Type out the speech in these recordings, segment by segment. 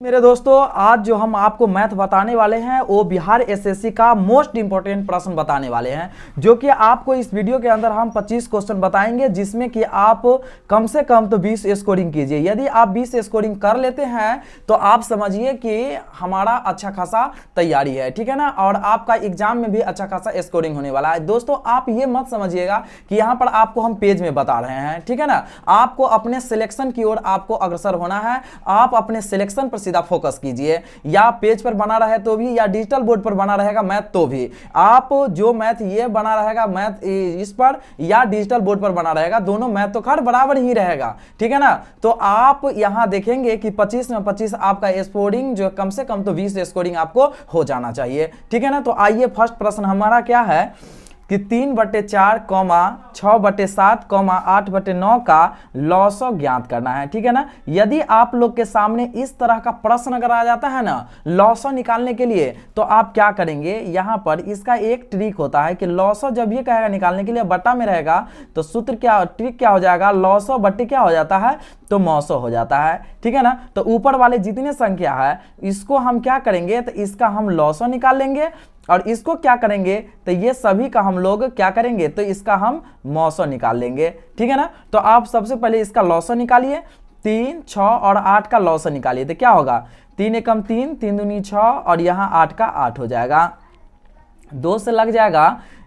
मेरे दोस्तों, आज जो हम आपको मैथ बताने वाले हैं वो बिहार एसएससी का मोस्ट इंपॉर्टेंट प्रश्न बताने वाले हैं, जो कि आपको इस वीडियो के अंदर हम 25 क्वेश्चन बताएंगे, जिसमें कि आप कम से कम तो 20 स्कोरिंग कीजिए। यदि आप 20 स्कोरिंग कर लेते हैं तो आप समझिए कि हमारा अच्छा खासा तैयारी है, ठीक है ना। और आपका एग्जाम में भी अच्छा खासा स्कोरिंग होने वाला है। दोस्तों, आप ये मत समझिएगा कि यहाँ पर आपको हम पेज में बता रहे हैं, ठीक है ना। आपको अपने सिलेक्शन की ओर आपको अग्रसर होना है। आप अपने सिलेक्शन पर सीधा फोकस कीजिए, या पेज पर बना रहे तो भी, या डिजिटल बोर्ड पर बना रहेगा मैथ तो भी। आप जो मैथ ये बना रहेगा मैथ इस पर या डिजिटल बोर्ड पर बना रहेगा, दोनों मैथ तो खैर बराबर ही रहेगा, ठीक है ना। तो आप यहां देखेंगे कि 25 में 25 आपका स्कोरिंग जो कम से कम तो 20 स्कोरिंग आपको हो जाना चाहिए, ठीक है ना। तो आइए, फर्स्ट प्रश्न हमारा क्या है कि 3/4, 6/7, 8/9 का लॉसो ज्ञात करना है, ठीक है ना। यदि आप लोग के सामने इस तरह का प्रश्न अगर आ जाता है ना लॉसो निकालने के लिए, तो आप क्या करेंगे, यहां पर इसका एक ट्रिक होता है कि लॉसो जब ये कहेगा निकालने के लिए बट्टा में रहेगा, तो सूत्र क्या, ट्रिक क्या हो जाएगा, लॉसो बट्टे क्या हो जाता है, तो मौसो हो जाता है, ठीक है ना। तो ऊपर वाले जितने संख्या है इसको हम क्या करेंगे, तो इसका हम लॉसो निकाल लेंगे, और इसको क्या करेंगे, तो ये सभी का हम लोग क्या करेंगे, तो इसका हम मौसो निकाल लेंगे, ठीक है ना। तो आप सबसे पहले इसका लॉसो निकालिए, 3, 6 और 8 का लॉसो निकालिए, तो क्या होगा, 3 एकम 3, 3 दूनी 6 और यहाँ 8 का 8 हो जाएगा। 2 से लग जाएगा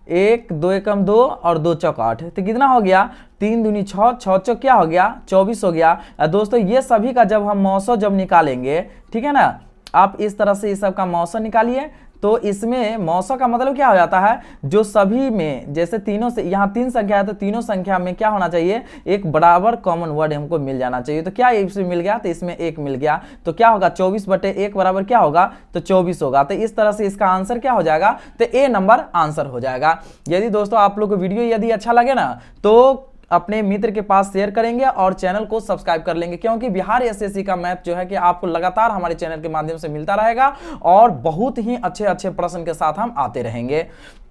1, 2 एकम 2 और 2 चौक 8, तो कितना हो गया, 3 दूनी 6, 6 चौक क्या हो गया, 24 हो गया। दोस्तों, ये सभी का जब हम मौसो जब निकालेंगे, ठीक है ना, आप इस तरह से इस सब का मौसो निकालिए, तो इसमें मौसो का मतलब क्या हो जाता है, जो सभी में जैसे तीनों से यहाँ 3 संख्या है तो तीनों संख्या में क्या होना चाहिए, एक बराबर कॉमन वर्ड हमको मिल जाना चाहिए। तो क्या इसमें मिल गया, तो इसमें 1 मिल गया, तो क्या होगा, 24/1 बराबर क्या होगा, तो 24 होगा। तो इस तरह से इसका आंसर क्या हो जाएगा, तो ए नंबर आंसर हो जाएगा। यदि दोस्तों आप लोग को वीडियो यदि अच्छा लगे ना, तो अपने मित्र के पास शेयर करेंगे और चैनल को सब्सक्राइब कर लेंगे, क्योंकि बिहार एसएससी का मैथ जो है कि आपको लगातार हमारे चैनल के माध्यम से मिलता रहेगा और बहुत ही अच्छे अच्छे प्रश्न के साथ हम आते रहेंगे।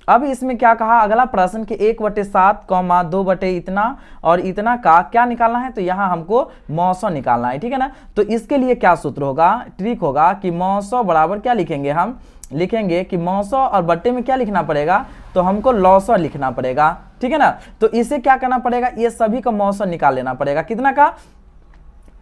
अब इसमें क्या कहा, अगला प्रश्न कि 1/7, 2 इतना और इतना का क्या निकालना है, तो यहाँ हमको मौसो निकालना है, ठीक है ना। तो इसके लिए क्या सूत्र होगा, ट्रिक होगा कि मौसो बराबर क्या लिखेंगे, हम लिखेंगे कि मौसो और बट्टे में क्या लिखना पड़ेगा, तो हमको लॉसो लिखना पड़ेगा, ठीक है ना। तो इसे क्या करना पड़ेगा, ये सभी का मौसो निकाल लेना पड़ेगा, कितना का,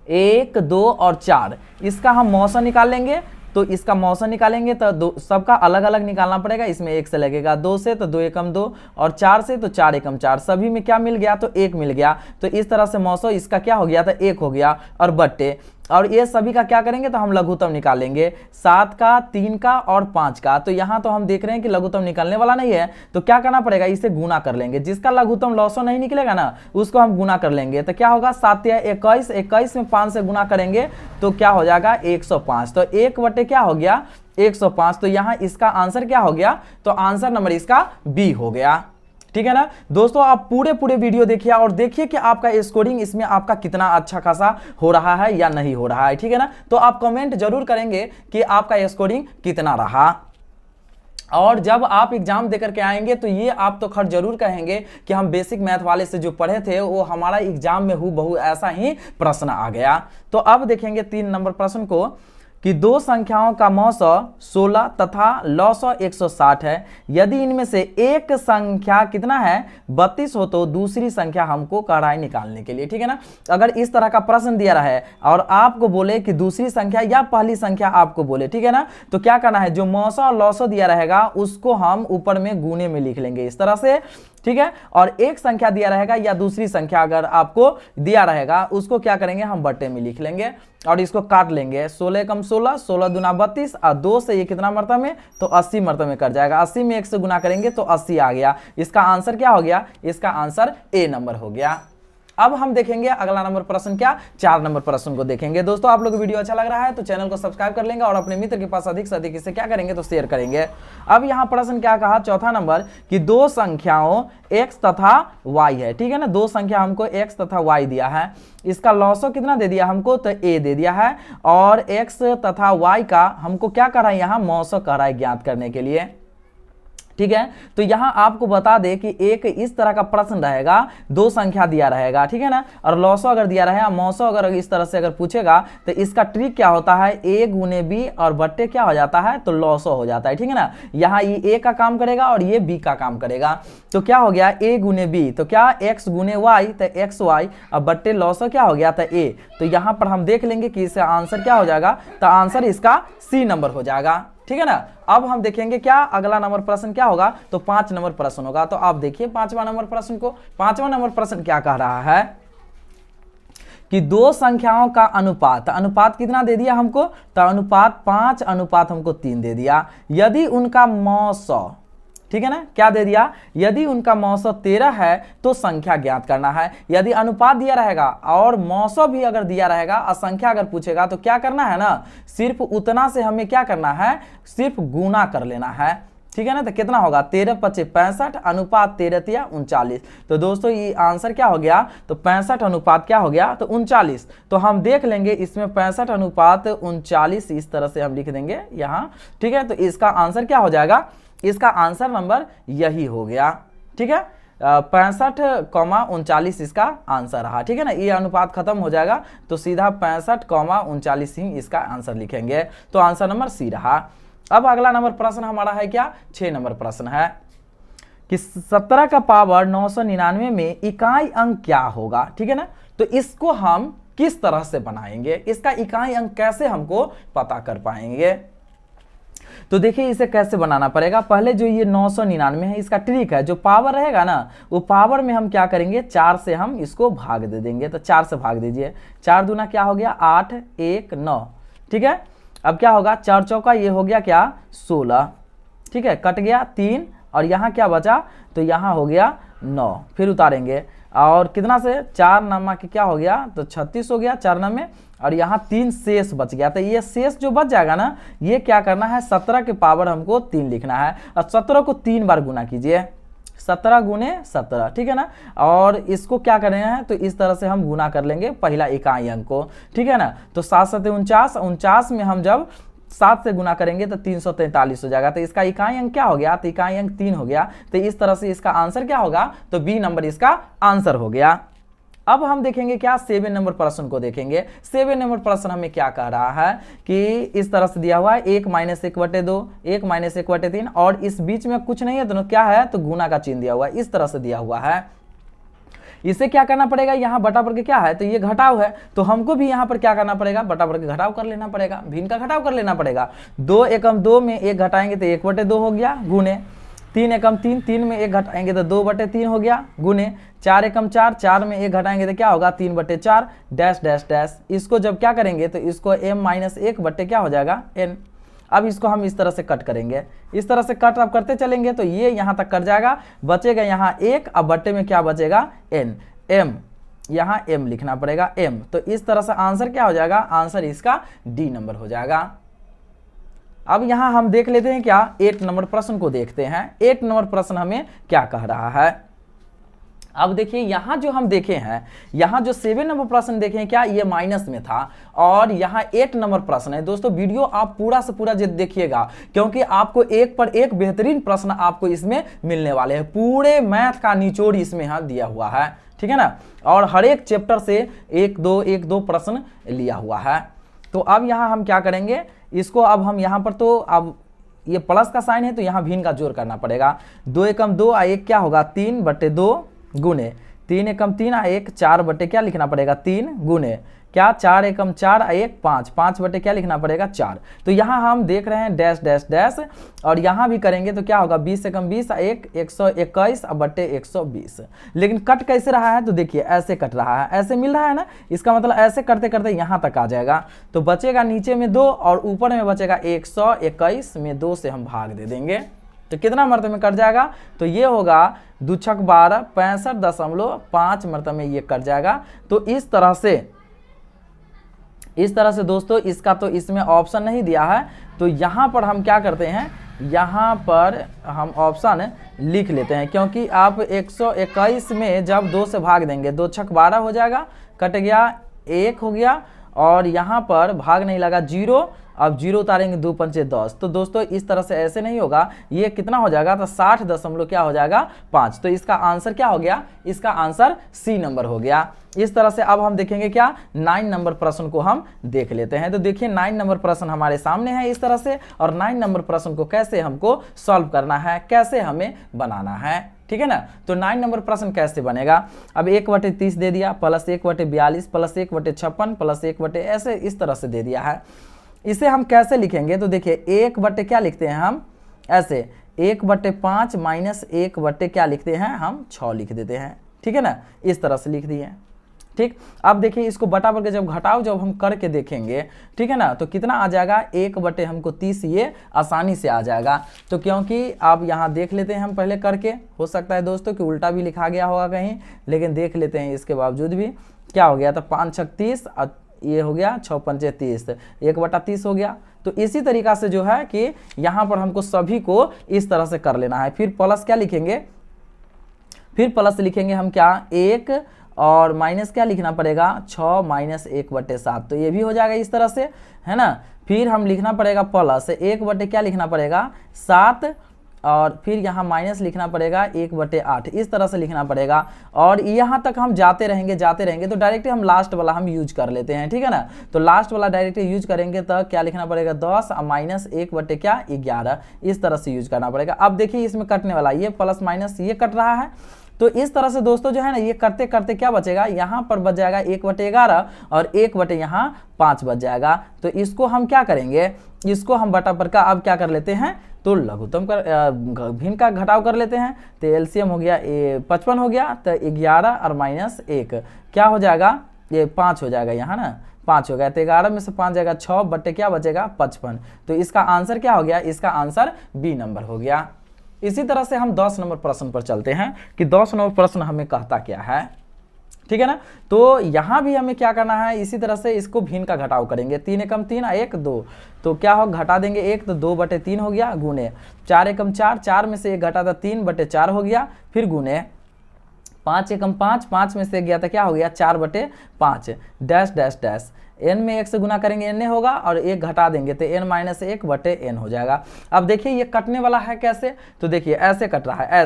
1, 2 और 4, इसका हम मौसो निकाल लेंगे। तो इसका मौसम निकालेंगे तो सबका अलग अलग निकालना पड़ेगा। इसमें 1 से लगेगा, 2 से तो 2 एकम 2 और 4 से तो 4 एकम 4, सभी में क्या मिल गया, तो 1 मिल गया। तो इस तरह से मौसम इसका क्या हो गया, तो 1 हो गया। और बट्टे और ये सभी का क्या करेंगे, तो हम लघुत्तम निकालेंगे, 7 का, 3 का और 5 का। तो यहाँ तो हम देख रहे हैं कि लघुत्तम निकलने वाला नहीं है, तो क्या करना पड़ेगा, इसे गुना कर लेंगे। जिसका लघुत्तम लॉसो नहीं निकलेगा ना, उसको हम गुना कर लेंगे। तो क्या होगा, 7 या 21, 21 में 5 से गुना करेंगे तो क्या हो जाएगा, 105। तो 1 क्या हो गया, 105। तो यहाँ इसका आंसर क्या हो गया, तो आंसर नंबर इसका बी हो गया, ठीक है ना। दोस्तों, आप पूरे वीडियो देखिए और देखिए कि आपका स्कोरिंग इसमें आपका कितना अच्छा खासा हो रहा है या नहीं हो रहा है, ठीक है ना। तो आप कमेंट जरूर करेंगे कि आपका स्कोरिंग कितना रहा। और जब आप एग्जाम देकर के आएंगे तो ये आप तो खैर जरूर कहेंगे कि हम बेसिक मैथ वाले से जो पढ़े थे वो हमारा एग्जाम में हूबहू ऐसा ही प्रश्न आ गया। तो अब देखेंगे 3 नंबर प्रश्न को कि 2 संख्याओं का मौसो 16 तथा लॉसो 160 है। यदि इनमें से एक संख्या कितना है, 32 हो, तो दूसरी संख्या हमको कह रहा है निकालने के लिए, ठीक है ना। अगर इस तरह का प्रश्न दिया रहा है और आपको बोले कि दूसरी संख्या या पहली संख्या आपको बोले, ठीक है ना, तो क्या करना है, जो मौसो और लॉसो दिया रहेगा उसको हम ऊपर में गुने में लिख लेंगे इस तरह से, ठीक है। और एक संख्या दिया रहेगा या दूसरी संख्या अगर आपको दिया रहेगा उसको क्या करेंगे, हम बट्टे में लिख लेंगे और इसको काट लेंगे। 16 एकम 16, 16 दूना 32 और 2 से ये कितना मरतबे में, तो 80 मरतबे में कट जाएगा। 80 में 1 से गुना करेंगे तो 80 आ गया। इसका आंसर क्या हो गया, इसका आंसर ए नंबर हो गया। अब हम देखेंगे अगला नंबर प्रश्न, क्या 4 नंबर प्रश्न को देखेंगे। दोस्तों, आप लोग को वीडियो अच्छा लग रहा है तो चैनल को सब्सक्राइब कर लेंगे और अपने मित्र के पास अधिक से अधिक इसे क्या करेंगे, तो शेयर करेंगे। अब यहाँ प्रश्न क्या कहा, चौथा नंबर कि 2 संख्याओं x तथा y है, ठीक है ना। 2 संख्या हमको x तथा y दिया है, इसका लॉसो कितना दे दिया हमको, तो a दे दिया है। और x तथा y का हमको क्या कर रहा है, यहाँ मौसो कर रहा है ज्ञात करने के लिए, ठीक है। तो यहां आपको बता दे कि एक इस तरह का प्रश्न रहेगा, दो संख्या दिया रहेगा, ठीक है ना, और लॉसो अगर दिया रहेगा, मौसो अगर इस तरह से अगर पूछेगा तो इसका ट्रिक क्या होता है, a गुने बी और बट्टे क्या हो जाता है, तो लॉसो हो जाता है, ठीक है ना। यहाँ ये a का काम करेगा और ये b का काम करेगा। तो क्या हो गया, a गुने b, तो क्या x गुने y, तो एक्स वाई, और बट्टे लॉसो क्या हो गया था a। तो यहाँ पर हम देख लेंगे कि इसका आंसर क्या हो जाएगा, तो आंसर इसका सी नंबर हो जाएगा, ठीक है ना। अब हम देखेंगे क्या अगला नंबर प्रश्न क्या होगा, तो 5 नंबर प्रश्न होगा। तो आप देखिए 5वां नंबर प्रश्न को। 5वां नंबर प्रश्न क्या कह रहा है कि दो संख्याओं का अनुपात, अनुपात कितना दे दिया हमको, तो अनुपात 5 अनुपात हमको 3 दे दिया। यदि उनका मौसो, ठीक है ना, क्या दे दिया, यदि उनका मौसो 13 है तो संख्या ज्ञात करना है। यदि अनुपात दिया रहेगा और मौसो भी अगर दिया रहेगा और संख्या अगर पूछेगा तो क्या करना है ना, सिर्फ उतना से हमें क्या करना है, सिर्फ गुना कर लेना है, ठीक है ना। तो कितना होगा, 13 25 65 अनुपात 13 या 39। तो दोस्तों ये आंसर क्या हो गया, तो 65 अनुपात क्या हो गया, तो 39। तो हम देख लेंगे इसमें 65 अनुपात 39 इस तरह से हम लिख देंगे यहाँ, ठीक है। तो इसका आंसर क्या हो जाएगा, इसका आंसर नंबर यही हो गया, ठीक है। 65,39 इसका आंसर रहा, ठीक है ना। ये अनुपात खत्म हो जाएगा तो सीधा 65,39 ही इसका आंसर लिखेंगे। तो आंसर नंबर सी रहा। अब अगला नंबर प्रश्न हमारा है क्या, 6 नंबर प्रश्न है कि 17 का पावर 999 में इकाई अंक क्या होगा, ठीक है ना। तो इसको हम किस तरह से बनाएंगे, इसका इकाई अंक कैसे हमको पता कर पाएंगे। तो देखिए इसे कैसे बनाना पड़ेगा, पहले जो ये 999 है इसका ट्रिक है, जो पावर रहेगा ना वो पावर में हम क्या करेंगे, 4 से हम इसको भाग दे देंगे। तो 4 से भाग दीजिए, 4 दूना क्या हो गया 8 1 9, ठीक है। अब क्या होगा, 4 चौका ये हो गया क्या 16, ठीक है, कट गया 3 और यहाँ क्या बचा, तो यहाँ हो गया 9, फिर उतारेंगे और कितना से 4 नामा के क्या हो गया, तो 36 हो गया 4 नामे, और यहाँ 3 शेष बच गया। तो ये शेष जो बच जाएगा ना, ये क्या करना है, 17 के पावर हमको 3 लिखना है और 17 को 3 बार गुना कीजिए, 17 गुने 17, ठीक है ना। और इसको क्या करना है, तो इस तरह से हम गुना कर लेंगे पहला इकाई अंक को, ठीक है ना। तो 7 7 49, 49 में हम जब 7 से गुना करेंगे तो 343 हो जाएगा। तो इसका इकाई अंक क्या हो गया, तो इकाई अंक 3 हो गया। तो इस तरह से इसका आंसर क्या होगा, तो बी नंबर इसका आंसर हो गया। अब हम देखेंगे क्या 7 नंबर प्रश्न को देखेंगे। 7 नंबर प्रश्न हमें क्या कह रहा है कि इस तरह से दिया हुआ है 1 - 1/2, 1 - 1/3 और इस बीच में कुछ नहीं है, तो क्या है, तो गुना का चिन्ह दिया हुआ है, इस तरह से दिया हुआ है। इसे क्या करना पड़ेगा, यहाँ बटा पर के क्या है, तो ये घटाव है, तो हमको भी यहाँ पर क्या करना पड़ेगा, बटा पर के घटाव कर लेना पड़ेगा, भिन्न का घटाव कर लेना पड़ेगा। 2 एकम 2 में 1 घटाएंगे तो 1/2 हो गया, गुने 3 एकम 3, 3 में 1 घटाएंगे तो 2/3 हो गया, गुने 4 एकम 4, 4 में 1 घटाएंगे तो क्या होगा 3/4 डैश डैश डैश। इसको जब क्या करेंगे तो इसको m - 1 बट्टे क्या हो जाएगा n। अब इसको हम इस तरह से कट करेंगे, इस तरह से कट अब करते चलेंगे तो ये यहाँ तक कट जाएगा, बचेगा यहाँ 1, अब बट्टे में क्या बचेगा n, m, यहाँ m लिखना पड़ेगा m। तो इस तरह से आंसर क्या हो जाएगा, आंसर इसका डी नंबर हो जाएगा। अब यहाँ हम देख लेते हैं क्या 8 नंबर प्रश्न को देखते हैं। 8 नंबर प्रश्न हमें क्या कह रहा है। अब देखिए यहाँ जो हम देखे हैं, यहाँ जो 7 नंबर प्रश्न देखे हैं क्या, ये माइनस में था और यहाँ 8 नंबर प्रश्न है। दोस्तों वीडियो आप पूरा से पूरा देखिएगा क्योंकि आपको एक पर एक बेहतरीन प्रश्न आपको इसमें मिलने वाले हैं। पूरे मैथ का निचोड़ इसमें यहाँ दिया हुआ है, ठीक है ना, और हर एक चैप्टर से 1-2 प्रश्न लिया हुआ है। तो अब यहाँ हम क्या करेंगे, इसको अब हम यहाँ पर तो अब ये प्लस का साइन है तो यहाँ भिन्न का जोड़ करना पड़ेगा। 2 एकम 2 और 1 क्या होगा 3/2 गुने 3 एकम 3 और 1 4 बटे क्या लिखना पड़ेगा 3 गुने क्या 4 एकम 4 और 1 5, 5 बटे क्या लिखना पड़ेगा 4। तो यहाँ हम देख रहे हैं डैश डैश डैश और यहाँ भी करेंगे तो क्या होगा 20 एकम 20 और 1 121 बटे 120। लेकिन कट कैसे रहा है, तो देखिए ऐसे कट रहा है, ऐसे मिल रहा है ना, इसका मतलब ऐसे करते करते यहाँ तक आ जाएगा। तो बचेगा नीचे में 2 और ऊपर में बचेगा 121 में 2 से हम भाग दे देंगे तो कितना मरतबे में कट जाएगा, तो ये होगा 2 छक 12 65.5 मरतबे में ये कट जाएगा। तो इस तरह से दोस्तों इसका तो इसमें ऑप्शन नहीं दिया है, तो यहाँ पर हम क्या करते हैं, यहाँ पर हम ऑप्शन लिख लेते हैं क्योंकि आप 121 में जब 2 से भाग देंगे 2 छक 12 हो जाएगा, कट गया 1 हो गया और यहाँ पर भाग नहीं लगा 0, अब 0 उतारेंगे 2 पंचे 10। तो दोस्तों इस तरह से ऐसे नहीं होगा, ये कितना हो जाएगा, तो 60 क्या हो जाएगा 5। तो इसका आंसर क्या हो गया, इसका आंसर सी नंबर हो गया। इस तरह से अब हम देखेंगे क्या, 9 नंबर प्रश्न को हम देख लेते हैं। तो देखिए 9 नंबर प्रश्न हमारे सामने है इस तरह से, और 9 नंबर प्रश्न को कैसे हमको सॉल्व करना है, कैसे हमें बनाना है, ठीक है ना। तो 9 नंबर प्रश्न कैसे बनेगा, अब 1/30 दे दिया, प्लस 1/42 प्लस 1/56 प्लस 1 ऐसे इस तरह से दे दिया है। इसे हम कैसे लिखेंगे, तो देखिए 1 क्या लिखते हैं हम, ऐसे 1/5 माइनस 1 क्या लिखते हैं हम, 6 लिख देते हैं, ठीक है ना, इस तरह से लिख दिए, ठीक। अब देखिए इसको बटा करके जब घटाओ जब हम करके देखेंगे, ठीक है ना, तो कितना आ जाएगा, 1 हमको 30, ये आसानी से आ जाएगा। तो क्योंकि आप यहाँ देख लेते हैं हम पहले करके, हो सकता है दोस्तों कि उल्टा भी लिखा गया होगा कहीं, लेकिन देख लेते हैं इसके बावजूद भी क्या हो गया, तो 5 6 30, ये हो गया 6 पंचे 30, 1/30 हो गया। तो इसी तरीका से जो है कि यहाँ पर हमको सभी को इस तरह से कर लेना है। फिर प्लस क्या लिखेंगे, फिर प्लस लिखेंगे हम क्या, 1 और माइनस क्या लिखना पड़ेगा, 6 माइनस 1/7। तो ये भी हो जाएगा इस तरह से, है ना। फिर हम लिखना पड़ेगा प्लस 1 क्या लिखना पड़ेगा 7, और फिर यहाँ माइनस लिखना पड़ेगा 1/8, इस तरह से लिखना पड़ेगा। और यहाँ तक हम जाते रहेंगे तो डायरेक्ट हम लास्ट वाला हम यूज कर लेते हैं, ठीक है ना। तो लास्ट वाला डायरेक्ट यूज करेंगे तो क्या लिखना पड़ेगा, 10 और माइनस 1/11, इस तरह से यूज करना पड़ेगा। अब देखिए इसमें कटने वाला, ये प्लस माइनस ये कट रहा है, तो इस तरह से दोस्तों जो है ना, ये करते करते क्या बचेगा, यहाँ पर बच जाएगा 1/11 और 1 यहाँ 5 बच जाएगा। तो इसको हम क्या करेंगे, इसको हम बटा पर का अब क्या कर लेते हैं, तो लघुत्तम कर भिन्न का घटाव कर लेते हैं। तो एलसीएम हो गया 55 हो गया, तो 11 और माइनस 1 क्या हो जाएगा, ये 5 हो जाएगा यहाँ ना, 5 हो गया। तो 11 में से 5 जाएगा 6 बट्टे क्या बचेगा 55। तो इसका आंसर क्या हो गया, इसका आंसर बी नंबर हो गया। इसी तरह से हम 10 नंबर प्रश्न पर चलते हैं कि 10 नंबर प्रश्न हमें कहता क्या है, ठीक है ना। तो यहाँ भी हमें क्या करना है, इसी तरह से इसको भिन्न का घटाव करेंगे, 3 एकम 3 1 2, तो क्या हो, घटा देंगे 1, तो 2/3 हो गया, गुने 4 एकम 4, 4 में से 1 घटा था 3/4 हो गया, फिर गुने 5 एकम 5, 5 में से 1 गया था क्या हो गया 4/5, डैश डैश डैश, n में 1 से गुना करेंगे n होगा, और 1 घटा देंगे तो n माइनस 1/n हो जाएगा। अब देखिए ये कटने वाला है कैसे, तो देखिए ऐसे कट रहा है,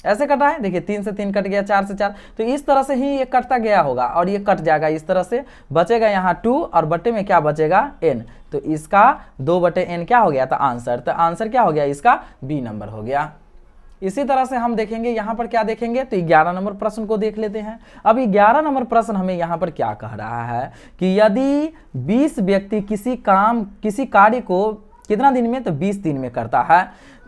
ऐसे कट रहा है, देखिए 3 से 3 कट गया, 4 से 4, तो इस तरह से ही ये कटता गया होगा, और ये कट जाएगा इस तरह से, बचेगा यहाँ 2 और बट्टे में क्या बचेगा n, तो इसका 2/n क्या हो गया था आंसर, तो आंसर क्या हो गया इसका बी नंबर हो गया। इसी तरह से हम देखेंगे यहाँ पर क्या देखेंगे, तो 11 नंबर प्रश्न को देख लेते हैं। अब 11 नंबर प्रश्न हमें यहाँ पर क्या कह रहा है कि यदि 20 व्यक्ति किसी कार्य को कितना दिन में, तो 20 दिन में करता है,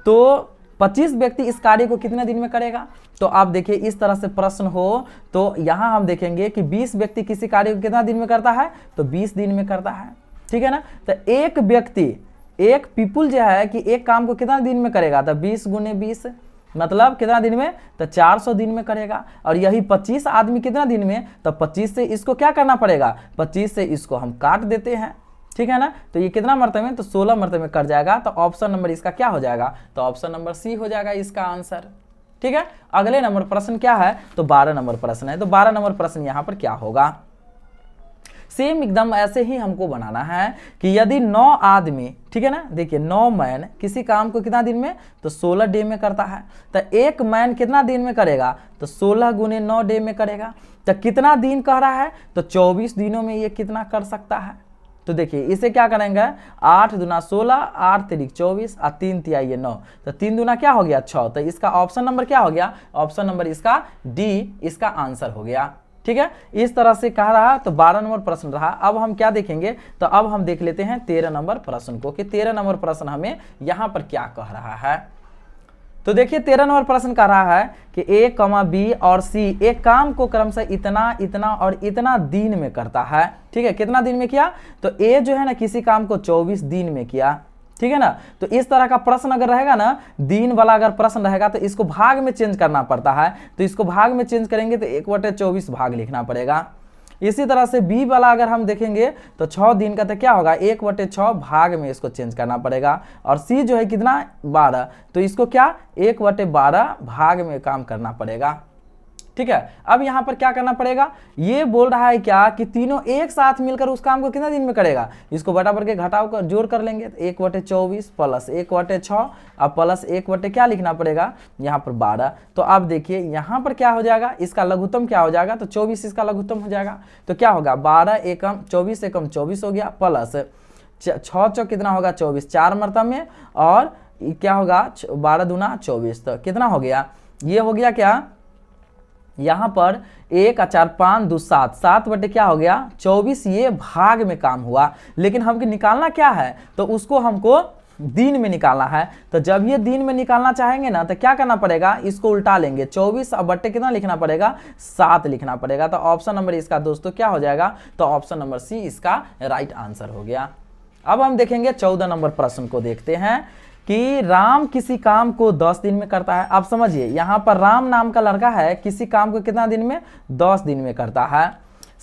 तो 25 व्यक्ति इस कार्य को कितने दिन में करेगा। तो आप देखिए इस तरह से प्रश्न हो, तो यहाँ हम देखेंगे कि 20 व्यक्ति किसी कार्य को कितना दिन में करता है, तो 20 दिन में करता है, ठीक है ना। तो एक व्यक्ति, एक पीपुल जो है कि एक काम को कितना दिन में करेगा, तो 20 गुने 20 मतलब कितना दिन में, तो 400 दिन में करेगा। और यही 25 आदमी कितना दिन में, तो 25 से इसको क्या करना पड़ेगा, 25 से इसको हम काट देते हैं, ठीक है ना। तो ये कितना मरतबे में, तो 16 मरतबे में कट जाएगा। तो ऑप्शन नंबर इसका क्या हो जाएगा, तो ऑप्शन नंबर सी हो जाएगा इसका आंसर, ठीक है। अगले नंबर प्रश्न क्या है, तो 12 नंबर प्रश्न है। तो 12 नंबर प्रश्न यहाँ पर क्या होगा, सेम एकदम ऐसे ही हमको बनाना है कि यदि 9 आदमी, ठीक है ना, देखिए 9 मैन किसी काम को कितना दिन में, तो 16 डे में करता है, तो एक मैन कितना दिन में करेगा, तो 16 गुने 9 डे में करेगा। तो कितना दिन कह रहा है, तो 24 दिनों में ये कितना कर सकता है। तो देखिए इसे क्या करेंगे, 8 दूना 16, 8 तिरिक 24 और 3 तिया ये 9, तो 3 दूना क्या हो गया 6। तो इसका ऑप्शन नंबर क्या हो गया, ऑप्शन नंबर इसका डी इसका आंसर हो गया, ठीक है। इस तरह से कह रहा, तो 12 नंबर प्रश्न रहा। अब हम क्या देखेंगे, तो अब हम देख लेते हैं 13 नंबर प्रश्न को कि 13 नंबर प्रश्न हमें यहाँ पर क्या कह रहा है। तो देखिए 13 नंबर प्रश्न कह रहा है कि ए, बी और सी एक काम को क्रमशः इतना इतना और इतना दिन में करता है, ठीक है। कितना दिन में किया, तो ए जो है ना किसी काम को 24 दिन में किया, ठीक है ना। तो इस तरह का प्रश्न अगर रहेगा ना, दिन वाला अगर प्रश्न रहेगा, तो इसको भाग में चेंज करना पड़ता है। तो इसको भाग में चेंज करेंगे तो 1/24 भाग लिखना पड़ेगा। इसी तरह से बी वाला अगर हम देखेंगे तो 6 दिन का, तो क्या होगा 1/6 भाग में इसको चेंज करना पड़ेगा। और सी जो है कितना 12, तो इसको क्या 1/12 भाग में काम करना पड़ेगा, ठीक है। अब यहाँ पर क्या करना पड़ेगा, ये बोल रहा है क्या कि तीनों एक साथ मिलकर उस काम को कितना दिन में करेगा, इसको बटा पर के घटाव कर जोड़ कर लेंगे, 1/24 प्लस 1/6 अब प्लस 1/ क्या लिखना पड़ेगा यहाँ पर 12। तो अब देखिए यहाँ पर क्या हो जाएगा, इसका लघुत्तम क्या हो जाएगा, तो 24 इसका लघुत्तम हो जाएगा। तो क्या होगा 12 एकम 24 एकम 24 हो गया, प्लस 6 चौ कितना होगा 24, 4 मरतब में, और क्या होगा 12 दूना 24, तो कितना हो गया, ये हो गया क्या यहाँ पर 1 4 5 2 7 7 बटे क्या हो गया 24, ये भाग में काम हुआ। लेकिन हमको निकालना क्या है, तो उसको हमको दिन में निकालना है। तो जब ये दिन में निकालना चाहेंगे ना तो क्या करना पड़ेगा, इसको उल्टा लेंगे, 24 अब बट्टे कितना लिखना पड़ेगा 7 लिखना पड़ेगा। तो ऑप्शन नंबर इसका दोस्तों क्या हो जाएगा, तो ऑप्शन नंबर सी इसका राइट आंसर हो गया। अब हम देखेंगे 14 नंबर प्रश्न को देखते हैं कि राम किसी काम को 10 दिन में करता है। आप समझिए यहाँ पर राम नाम का लड़का है, किसी काम को कितना दिन में 10 दिन में करता है।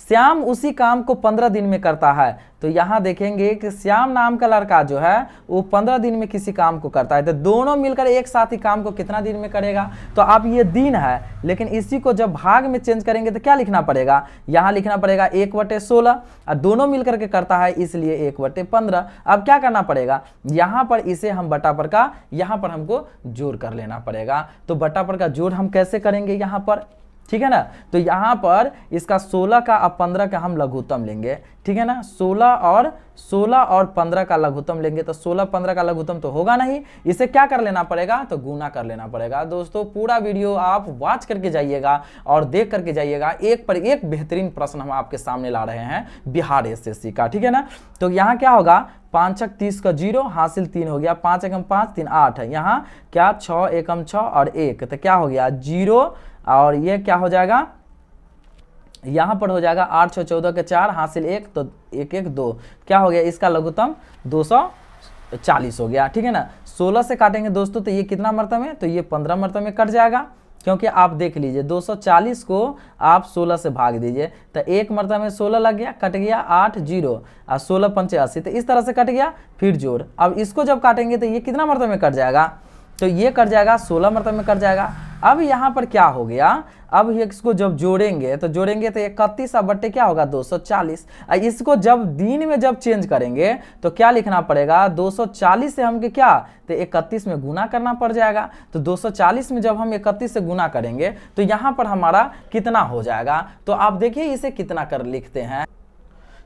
श्याम उसी काम को 15 दिन में करता है। तो यहाँ देखेंगे कि श्याम नाम का लड़का जो है वो 15 दिन में किसी काम को करता है, तो दोनों मिलकर एक साथ ही काम को कितना दिन में करेगा। तो अब ये दिन है, लेकिन इसी को जब भाग में चेंज करेंगे तो क्या लिखना पड़ेगा, यहाँ लिखना पड़ेगा 1/16, और दोनों मिलकर के करता है इसलिए 1/15। अब क्या करना पड़ेगा, यहाँ पर इसे हम बटा पर का यहाँ पर हमको जोड़ कर लेना पड़ेगा। तो बटा पर का जोड़ हम कैसे करेंगे यहाँ पर, ठीक है ना। तो यहाँ पर इसका 16 का और 15 का हम लघुत्तम लेंगे, ठीक है ना। 16 और 15 का लघुत्तम लेंगे, तो 16 15 का लघुत्तम तो होगा नहीं, इसे क्या कर लेना पड़ेगा, तो गुना कर लेना पड़ेगा। दोस्तों पूरा वीडियो आप वॉच करके जाइएगा और देख करके जाइएगा, एक पर एक बेहतरीन प्रश्न हम आपके सामने ला रहे हैं बिहार एसएससी का, ठीक है ना। तो यहाँ क्या होगा 5 छक 30 का 0 हासिल 3 हो गया, 5 एकम 5 3 8 है, यहाँ क्या 6 एकम 6 और 1, तो क्या हो गया 0, और ये क्या हो जाएगा यहाँ पर हो जाएगा 8 6 14 के 4 हासिल 1, तो 1 1 2, क्या हो गया इसका लघुत्तम 240 हो गया, ठीक है ना। 16 से काटेंगे दोस्तों तो ये कितना मरतब में, तो ये 15 मरतब में कट जाएगा, क्योंकि आप देख लीजिए 240 को आप 16 से भाग दीजिए, तो एक मरतब में 16 लग गया, कट गया 8 0 और 16 पंचे 80, तो इस तरह से कट गया। फिर जोड़, अब इसको जब काटेंगे तो ये कितना मरतब में कट जाएगा, तो ये कट जाएगा 16 मरतब में कट जाएगा। अब यहाँ पर क्या हो गया, अब इसको जब जोड़ेंगे तो 31 अब बट्टे क्या होगा 240। इसको जब दिन में जब चेंज करेंगे तो क्या लिखना पड़ेगा, 240 से हम क्या, तो 31 में गुना करना पड़ जाएगा। तो 240 में जब हम 31 से गुना करेंगे तो यहाँ पर हमारा कितना हो जाएगा, तो आप देखिए इसे कितना कर लिखते हैं।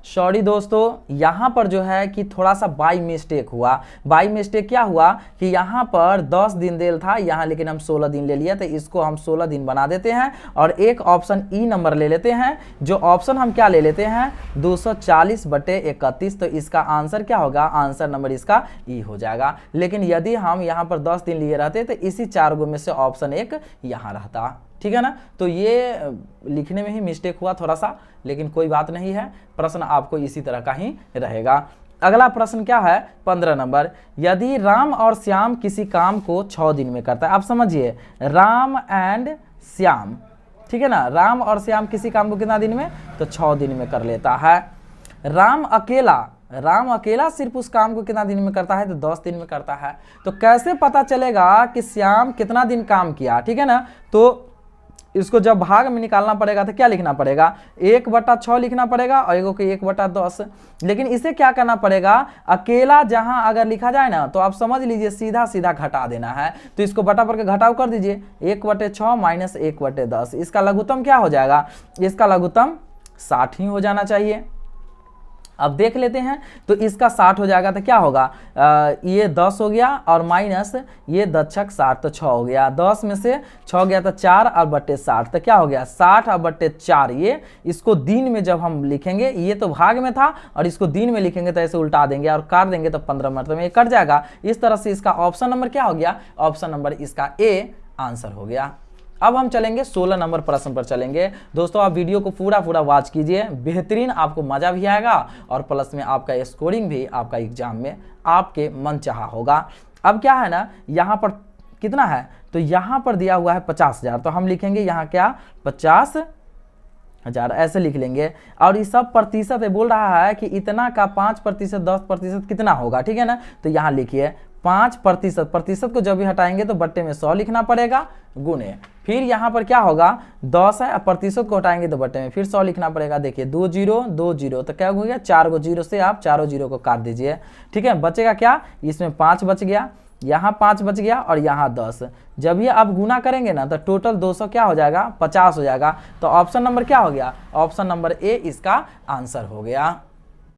सॉरी दोस्तों, यहाँ पर जो है कि थोड़ा सा बाई मिस्टेक हुआ। बाई मिस्टेक क्या हुआ कि यहाँ पर 10 दिन देल था यहाँ, लेकिन हम 16 दिन ले लिया, तो इसको हम 16 दिन बना देते हैं और एक ऑप्शन ई नंबर ले लेते हैं। जो ऑप्शन हम क्या ले लेते हैं 240/31, तो इसका आंसर क्या होगा, आंसर नंबर इसका ई हो जाएगा। लेकिन यदि हम यहाँ पर 10 दिन लिए रहते तो इसी 4 गो में से ऑप्शन 1 यहाँ रहता, ठीक है ना। तो ये लिखने में ही मिस्टेक हुआ थोड़ा सा, लेकिन कोई बात नहीं है, प्रश्न आपको इसी तरह का ही रहेगा। अगला प्रश्न क्या है 15 नंबर, यदि राम और श्याम किसी काम को 6 दिन में करता है। आप समझिए राम एंड श्याम, ठीक है ना, राम और श्याम किसी काम को कितना दिन में, तो 6 दिन में कर लेता है। राम अकेला सिर्फ उस काम को कितना दिन में करता है, तो 10 दिन में करता है। तो कैसे पता चलेगा कि श्याम कितना दिन काम किया, ठीक है ना। तो इसको जब भाग में निकालना पड़ेगा तो क्या लिखना पड़ेगा, 1/6 लिखना पड़ेगा और एगो के 1/10। लेकिन इसे क्या करना पड़ेगा, अकेला जहां अगर लिखा जाए ना तो आप समझ लीजिए सीधा सीधा घटा देना है। तो इसको बटा पर के घटाव कर दीजिए, 1/6 माइनस 1/10, इसका लघुत्तम क्या हो जाएगा, इसका लघुत्तम 60 ही हो जाना चाहिए। अब देख लेते हैं, तो इसका 60 हो जाएगा, तो क्या होगा ये 10 हो गया और माइनस ये 10 छक 60, तो 6 हो गया, 10 में से 6 गया तो 4 और बट्टे 60, तो क्या हो गया 60 और बट्टे 4। ये इसको दिन में जब हम लिखेंगे, ये तो भाग में था और इसको दिन में लिखेंगे तो ऐसे उल्टा देंगे और काट देंगे तो 15 मतलब ये कट जाएगा। इस तरह से इसका ऑप्शन नंबर क्या हो गया, ऑप्शन नंबर इसका ए आंसर हो गया। अब हम चलेंगे 16 नंबर प्रश्न पर चलेंगे। दोस्तों आप वीडियो को पूरा वॉच कीजिए, बेहतरीन आपको मजा भी आएगा और प्लस में आपका स्कोरिंग भी आपका एग्जाम में आपके मन चाहा होगा। अब क्या है ना, यहाँ पर कितना है, तो यहाँ पर दिया हुआ है 50,000, तो हम लिखेंगे यहाँ क्या 50,000 ऐसे लिख लेंगे। और ये सब प्रतिशत है, बोल रहा है कि इतना का 5%, 10% कितना होगा, ठीक है ना। तो यहाँ लिखिए 5%, प्रतिशत को जब भी हटाएंगे तो बट्टे में 100 लिखना पड़ेगा गुने, फिर यहाँ पर क्या होगा 10 है, अब प्रतिशत को हटाएंगे तो बटे में, फिर 100 लिखना पड़ेगा। देखिए 2 जीरो 2 जीरो, तो क्या हो गया 4 गो जीरो से आप चारों जीरो को काट दीजिए। ठीक है, बचेगा क्या, इसमें 5 बच गया, यहाँ 5 बच गया और यहाँ 10। जब ये आप गुना करेंगे ना तो टोटल 200 क्या हो जाएगा 50 हो जाएगा। तो ऑप्शन नंबर क्या हो गया, ऑप्शन नंबर ए इसका आंसर हो गया।